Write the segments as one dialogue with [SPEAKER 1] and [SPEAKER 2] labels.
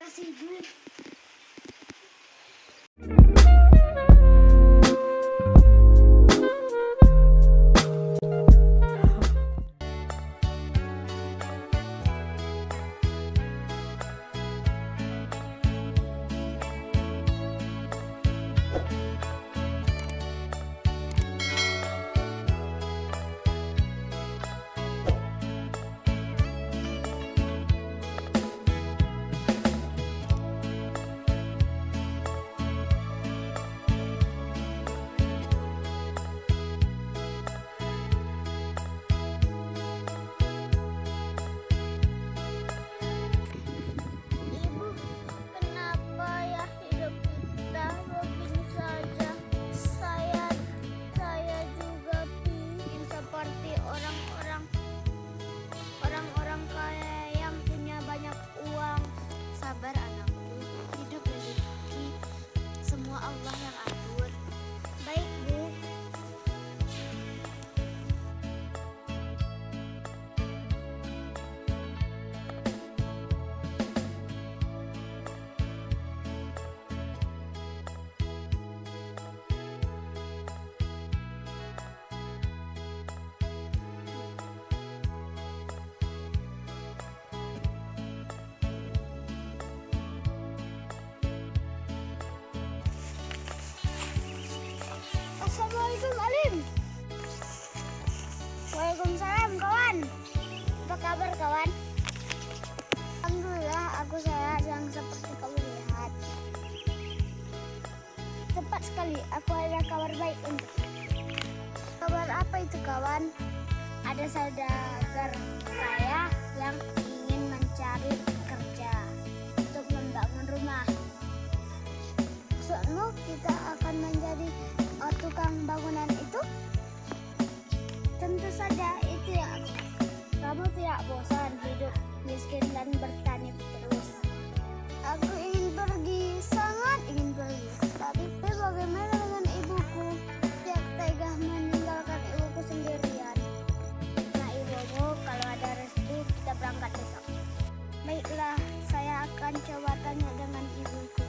[SPEAKER 1] kasih duit. Assalamualaikum Alim. Waalaikumsalam kawan. Apa kabar kawan? Alhamdulillah aku sehat yang seperti kamu lihat. Tepat sekali, aku ada kabar baik untukmu. Kabar apa itu kawan? Ada saudagar saya yang ingin mencari kerja untuk membangun rumah. Maksudmu kita akan menjadi tukang bangunan itu? Tentu saja itu ya. Kamu tidak bosan hidup miskin dan bertani terus? Aku ingin pergi, sangat ingin pergi. Tapi bagaimana dengan ibuku? Tidak tega meninggalkan ibuku sendirian. Nah ibumu, kalau ada restu kita berangkat besok. Baiklah, saya akan coba tanya dengan ibuku.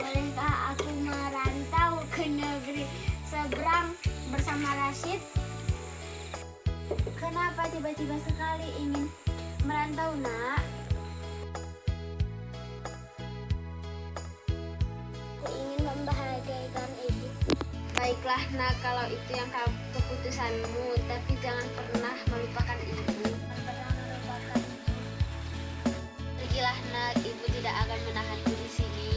[SPEAKER 1] Bolehkah aku merantau ke negeri seberang bersama Rashid? Kenapa tiba-tiba sekali ingin merantau, nak? Aku ingin membahagiakan ibu. Baiklah, nak, kalau itu yang keputusanmu, tapi jangan pernah melupakan ibu. Pergilah, nak, ibu tidak akan menahanmu di sini.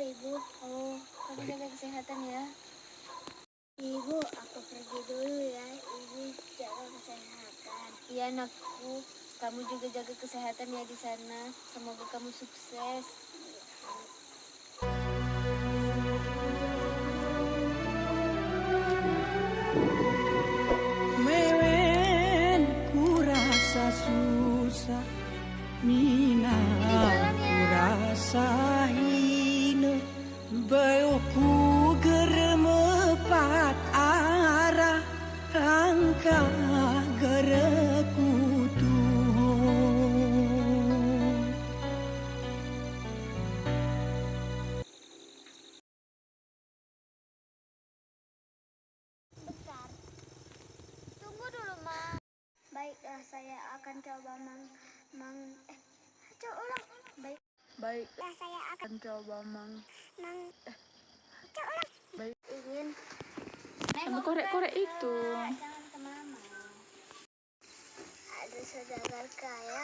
[SPEAKER 1] Ibu, kamu jaga kesehatan ya. Ibu, aku pergi dulu ya. Ibu jaga kesehatan. Iya anakku, kamu juga jaga kesehatan ya di sana. Semoga kamu sukses.
[SPEAKER 2] Mewen ku rasa susah, mina ku rasa belku geremepat arah langkah gereku
[SPEAKER 1] Bentar, tunggu dulu Ma. Baiklah, saya akan coba coba ulang.
[SPEAKER 2] Baiklah,
[SPEAKER 1] saya akan
[SPEAKER 2] coba
[SPEAKER 1] coba ulang.
[SPEAKER 2] Baik.
[SPEAKER 1] Ingin
[SPEAKER 2] Kamu korek-korek itu.
[SPEAKER 1] Jangan ke Mama. Ada saudagar kaya